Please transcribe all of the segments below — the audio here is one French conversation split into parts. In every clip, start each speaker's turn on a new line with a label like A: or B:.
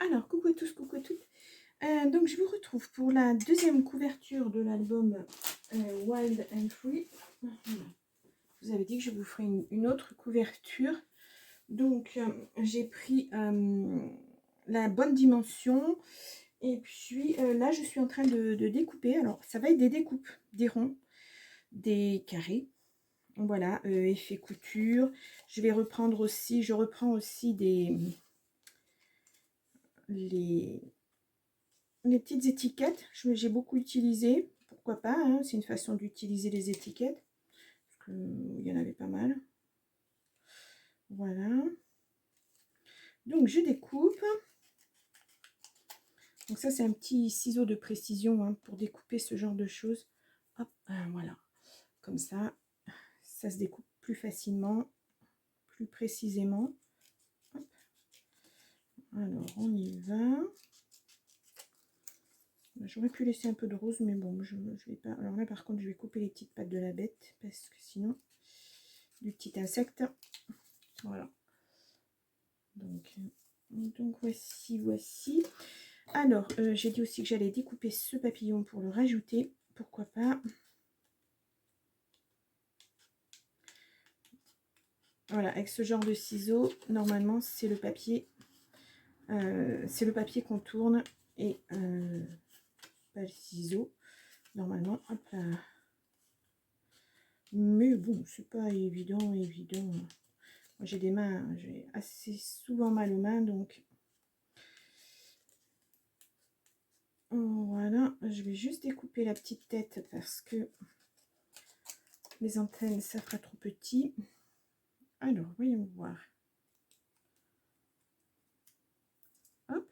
A: Alors, coucou à tous, coucou à toutes. Donc, je vous retrouve pour la deuxième couverture de l'album Wild and Free. Voilà. Je vous avais dit que je vous ferai une autre couverture. Donc, j'ai pris la bonne dimension. Et puis, là, je suis en train de découper. Alors, ça va être des découpes, des ronds, des carrés. Voilà, effet couture. Je vais reprendre aussi, je reprends aussi les petites étiquettes. J'ai beaucoup utilisé, pourquoi pas, hein, c'est une façon d'utiliser les étiquettes, parce qu'il y en avait pas mal. Voilà. Donc, je découpe. Donc ça, c'est un petit ciseau de précision hein, pour découper ce genre de choses. Hop, voilà. Comme ça, ça se découpe plus facilement, plus précisément. Hop. Alors, on y va. J'aurais pu laisser un peu de rose, mais bon, je vais pas. Alors là, par contre, je vais couper les petites pattes de la bête, parce que sinon, du petit insecte. Voilà. Donc voici. Alors, j'ai dit aussi que j'allais découper ce papillon pour le rajouter. Pourquoi pas. Voilà, avec ce genre de ciseaux, normalement, c'est le papier. C'est le papier qu'on tourne et pas le ciseau. Normalement, hop là. Mais bon, c'est pas évident. Moi, j'ai des mains, j'ai assez souvent mal aux mains, donc voilà. Je vais juste découper la petite tête parce que les antennes, ça fera trop petit. Alors, voyons voir. Hop.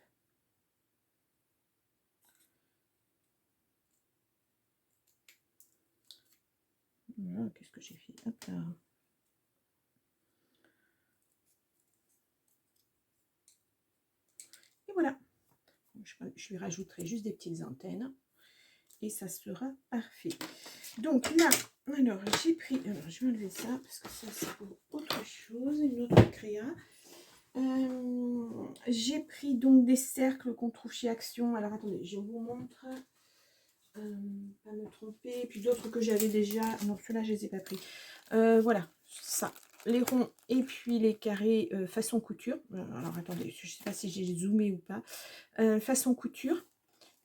A: Voilà, qu'est-ce que j'ai fait? Hop là. Et voilà. Je lui rajouterai juste des petites antennes. Et ça sera parfait. Donc là, alors j'ai pris... Alors, je vais enlever ça parce que ça, c'est pour autre chose. Une autre créa. J'ai pris donc des cercles qu'on trouve chez Action. Alors, attendez, je vous montre. Pas me tromper. Et puis d'autres que j'avais déjà. Non, ceux-là, je les ai pas pris. Voilà, ça. Les ronds et puis les carrés façon couture. Alors, attendez, je ne sais pas si j'ai zoomé ou pas. Façon couture.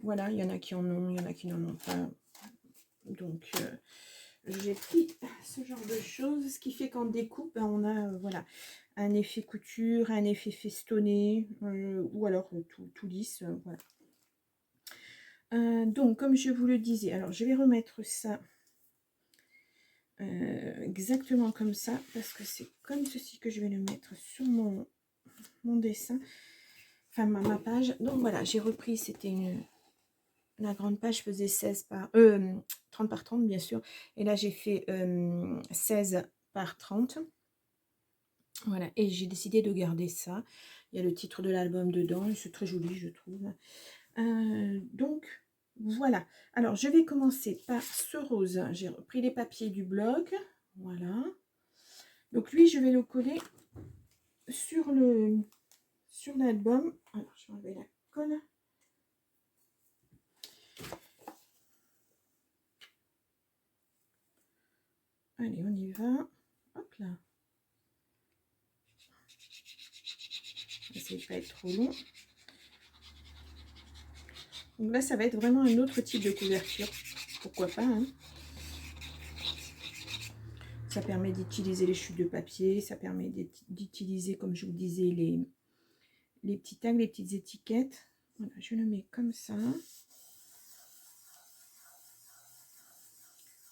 A: Voilà, il y en a qui en ont, il y en a qui n'en ont pas. Donc, j'ai pris ce genre de choses. Ce qui fait qu'en découpe, ben, on a voilà, un effet couture, un effet festonné, ou alors tout lisse. Voilà. Donc, comme je vous le disais, alors je vais remettre ça exactement comme ça, parce que c'est comme ceci que je vais le mettre sur mon dessin, enfin ma page. Donc voilà, j'ai repris, c'était la grande page faisait 16 par 30 par 30 bien sûr, et là j'ai fait 16 par 30. Voilà, et j'ai décidé de garder ça. Il y a le titre de l'album dedans, et c'est très joli je trouve. Donc voilà, alors je vais commencer par ce rose. J'ai repris les papiers du blog, voilà. Donc lui je vais le coller sur l'album. Alors je vais enlever la colle. Allez, on y va. Hop là. Essayez de pas être trop long. Donc là, ça va être vraiment un autre type de couverture. Pourquoi pas, hein. Ça permet d'utiliser les chutes de papier. Ça permet d'utiliser, comme je vous disais, les petits tags, les petites étiquettes. Voilà, je le mets comme ça.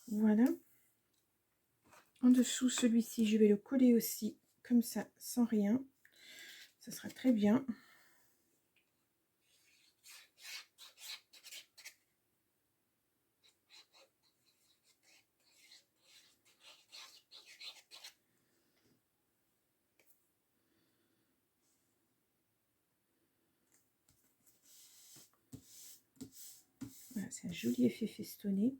A: Voilà. En dessous, celui-ci, je vais le coller aussi comme ça, sans rien. Ça sera très bien. Voilà, c'est un joli effet festonné.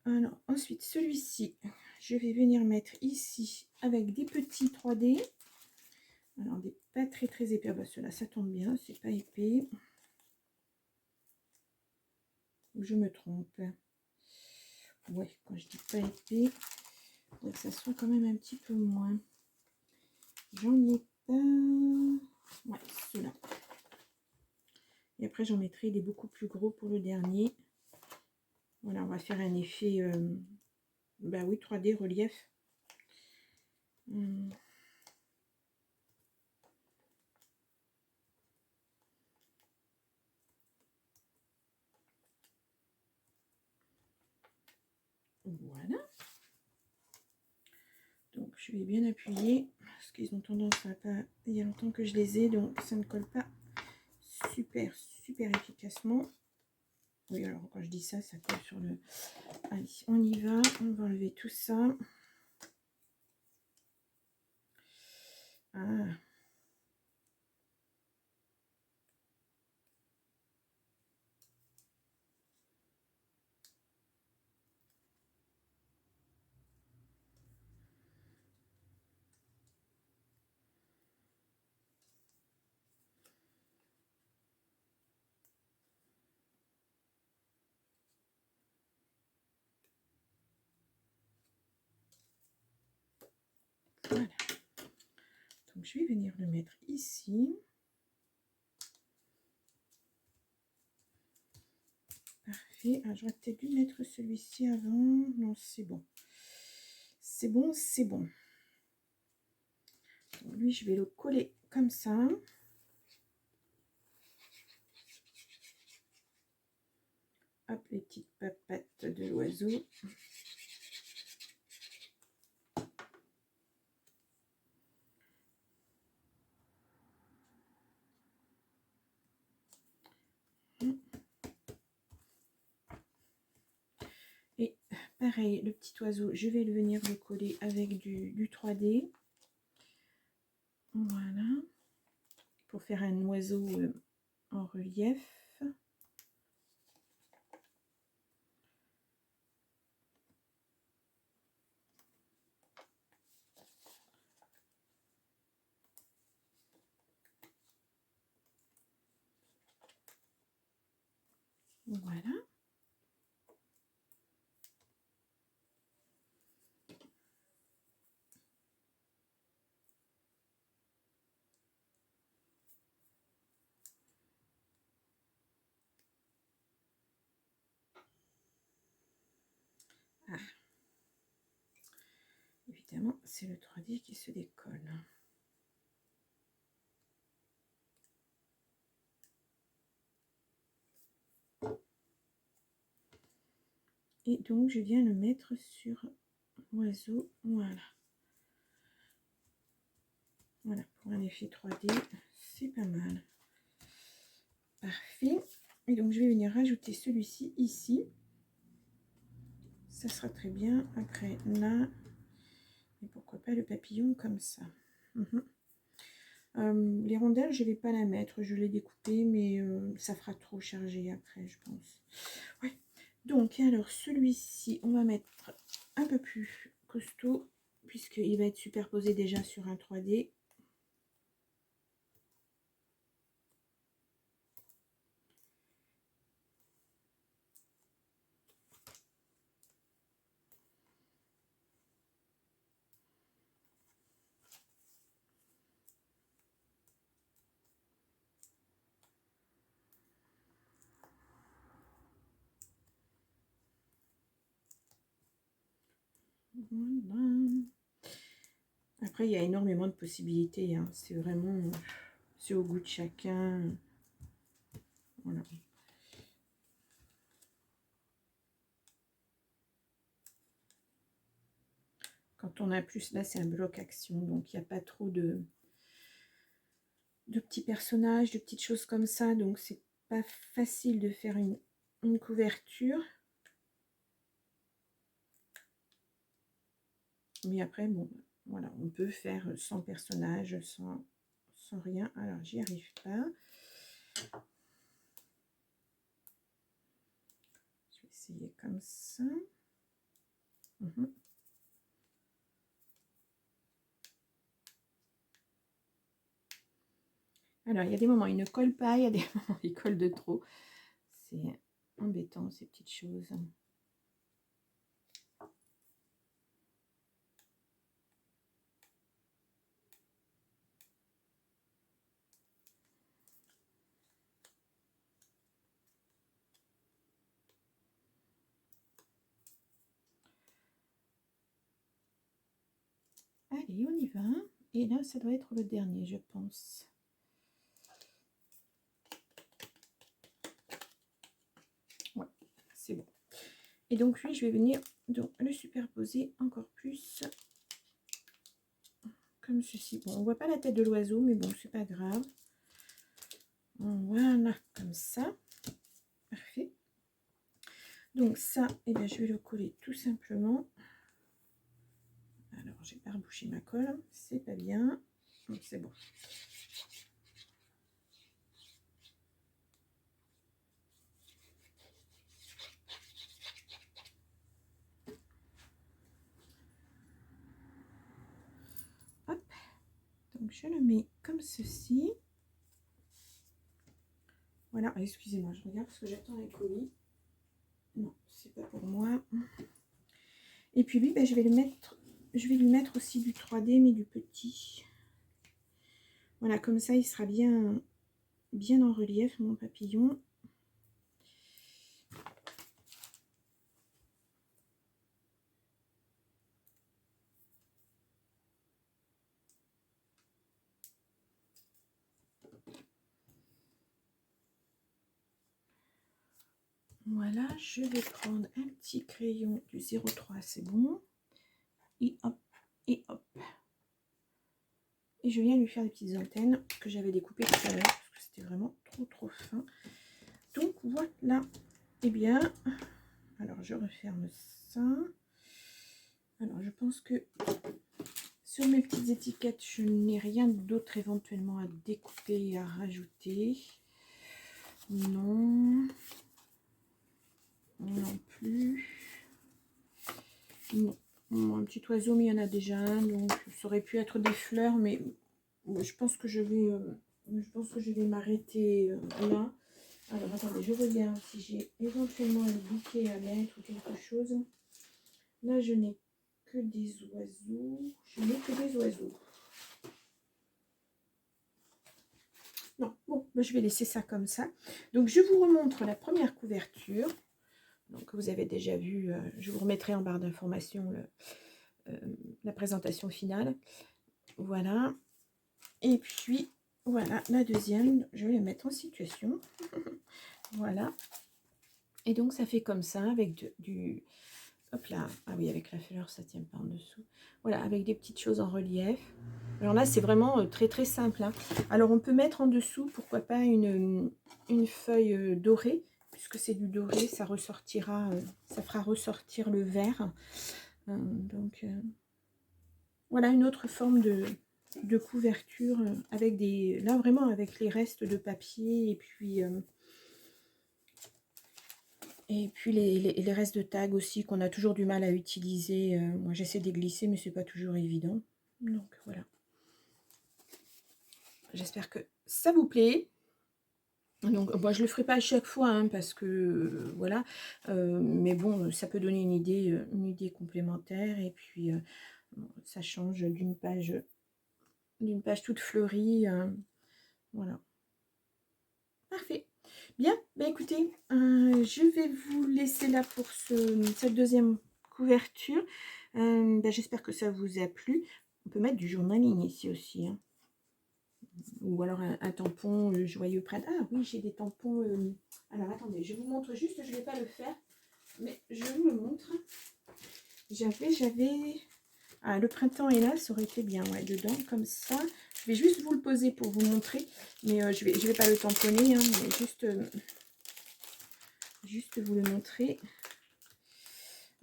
A: Alors, ensuite, celui-ci, je vais venir mettre ici avec des petits 3D. Alors, des pas très très épais. Ah bah, ceux-là, ça tombe bien, c'est pas épais. Je me trompe. Ouais, quand je dis pas épais, il faudrait que ça soit quand même un petit peu moins. J'en ai pas. Ouais, ceux-là. Et après, j'en mettrai des beaucoup plus gros pour le dernier. Voilà, on va faire un effet, bah oui, 3D relief. Voilà. Donc, je vais bien appuyer parce qu'ils ont tendance à pas. Il y a longtemps que je les ai, donc ça ne colle pas super, super efficacement. Oui, alors quand je dis ça, ça colle sur le. Allez, on y va. On va enlever tout ça. Ah. Voilà. Donc, je vais venir le mettre ici. Parfait. Ah, j'aurais peut-être dû mettre celui-ci avant. Non, c'est bon. C'est bon, c'est bon. Donc, lui, je vais le coller comme ça. Hop, les petites papates de l'oiseau. Et pareil, le petit oiseau, je vais le venir le coller avec du 3D. Voilà. Pour faire un oiseau en relief. Voilà. Ah. Évidemment, c'est le 3D qui se décolle. Et donc, je viens le mettre sur l'oiseau. Voilà. Voilà, pour un effet 3D, c'est pas mal. Parfait. Et donc, je vais venir rajouter celui-ci ici. Ça sera très bien. Après, là. Et pourquoi pas le papillon comme ça. Les rondelles, je vais pas la mettre. Je l'ai découpé, mais ça fera trop chargé après, je pense. Ouais. Donc, alors, celui-ci, on va mettre un peu plus costaud, puisqu'il va être superposé déjà sur un 3D. Voilà. Après, il y a énormément de possibilités. Hein. C'est vraiment... c'est au goût de chacun. Voilà. Quand on a plus... Là, c'est un bloc action. Donc, il n'y a pas trop de petits personnages, de petites choses comme ça. Donc, c'est pas facile de faire une couverture. Mais après, bon, voilà, on peut faire sans personnage, sans rien. Alors, j'y arrive pas. Je vais essayer comme ça. Alors, il y a des moments, il ne colle pas, il y a des moments, il colle de trop. C'est embêtant, ces petites choses. Allez, on y va. Et là, ça doit être le dernier, je pense. Ouais, c'est bon. Et donc, lui, je vais venir donc, le superposer encore plus. Comme ceci. Bon, on voit pas la tête de l'oiseau, mais bon, c'est pas grave. Voilà, comme ça. Parfait. Donc ça, eh bien, je vais le coller tout simplement. Alors, j'ai pas rebouché ma colle, c'est pas bien. Donc c'est bon. Hop. Donc je le mets comme ceci. Voilà, excusez-moi, je regarde parce que j'attends les colis. Non, c'est pas pour moi. Et puis lui, ben, je vais lui mettre aussi du 3D, mais du petit. Voilà, comme ça, il sera bien en relief, mon papillon. Voilà, je vais prendre un petit crayon du 03, c'est bon. Et hop, et hop. Et je viens lui faire des petites antennes que j'avais découpées tout à l'heure parce que c'était vraiment trop fin. Donc voilà. Et bien, alors je referme ça. Alors je pense que sur mes petites étiquettes, je n'ai rien d'autre éventuellement à découper et à rajouter. Non. Non plus. Non. Un petit oiseau, mais il y en a déjà un, donc ça aurait pu être des fleurs, mais je pense que je vais m'arrêter là. Alors attendez, je regarde si j'ai éventuellement un bouquet à mettre ou quelque chose. Là, je n'ai que des oiseaux. Non, bon, je vais laisser ça comme ça. Donc, je vous remontre la première couverture. Donc, vous avez déjà vu, je vous remettrai en barre d'information la présentation finale. Voilà. Et puis, voilà, la deuxième, je vais la mettre en situation. Voilà. Et donc, ça fait comme ça, avec du... Hop là. Ah oui, avec la fleur, ça tient pas en dessous. Voilà, avec des petites choses en relief. Alors là, c'est vraiment très simple. Hein. Alors, on peut mettre en dessous, pourquoi pas, une feuille dorée. Puisque c'est du doré, ça ressortira, ça fera ressortir le vert. Donc, voilà une autre forme de couverture avec des... Là, vraiment, avec les restes de papier et puis... les restes de tag aussi qu'on a toujours du mal à utiliser. Moi j'essaie de les glisser mais c'est pas toujours évident. Donc voilà. J'espère que ça vous plaît. Donc moi je le ferai pas à chaque fois hein, parce que voilà. Mais bon ça peut donner une idée complémentaire et puis ça change d'une page toute fleurie. Voilà. Parfait. Bien, bah écoutez, je vais vous laisser là pour cette deuxième couverture. J'espère que ça vous a plu. On peut mettre du journaling ici aussi. Hein. Ou alors un tampon joyeux printemps. Ah oui, j'ai des tampons. Alors attendez, je vous montre juste, je ne vais pas le faire, mais je vous le montre. J'avais... Ah, le printemps est là, ça aurait été bien, ouais, dedans, comme ça. Je vais juste vous le poser pour vous montrer, mais je vais pas le tamponner, hein, mais juste vous le montrer.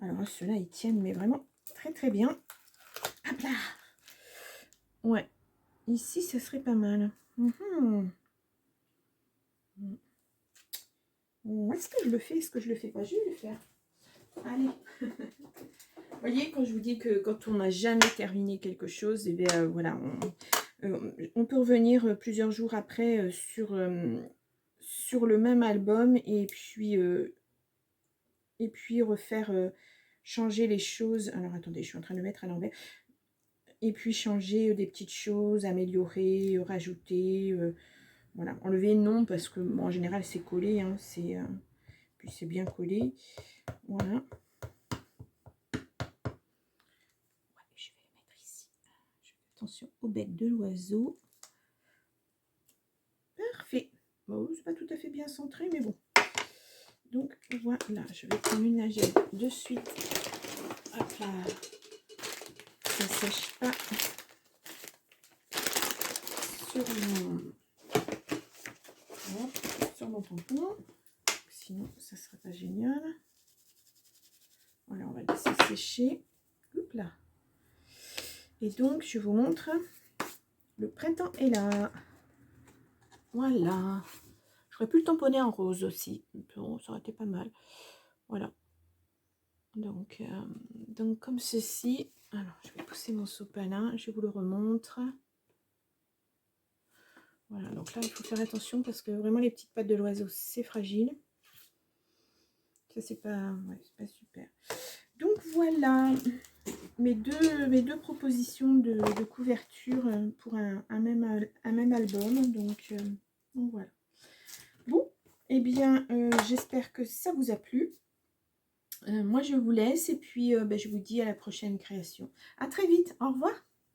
A: Alors, ceux-là, ils tiennent, mais vraiment très bien. Hop là. Ouais, ici, ça serait pas mal. Est-ce que je le fais? Est-ce que je le fais pas? Je vais le faire. Allez. Vous voyez, quand je vous dis que quand on n'a jamais terminé quelque chose, et bien voilà, On peut revenir plusieurs jours après sur le même album et puis refaire changer les choses. Alors attendez, je suis en train de le mettre à l'envers. Et puis changer des petites choses, améliorer, rajouter. Voilà, enlever non parce que bon, en général c'est collé, hein, puis c'est bien collé. Voilà. Ouais, je vais le mettre ici. Je fais attention au bec de l'oiseau. Parfait. Bon, c'est pas tout à fait bien centré, mais bon. Donc voilà, je vais prendre une lingette de suite. Hop là. Ça sèche pas sur mon tampon. Sinon, ça serait pas génial. Voilà, on va laisser sécher. Oups là. Et donc, je vous montre. Le printemps est là. Voilà. J'aurais pu le tamponner en rose aussi. Bon, ça aurait été pas mal. Voilà. Donc comme ceci. Alors, je vais pousser mon sopalin. Je vous le remontre. Voilà, donc là, il faut faire attention parce que vraiment, les petites pattes de l'oiseau, c'est fragile. Ça, c'est pas super. Donc, voilà mes deux propositions de couverture pour un même album. Donc voilà. Bon, eh bien, j'espère que ça vous a plu. Moi, je vous laisse et puis je vous dis à la prochaine création. À très vite. Au revoir.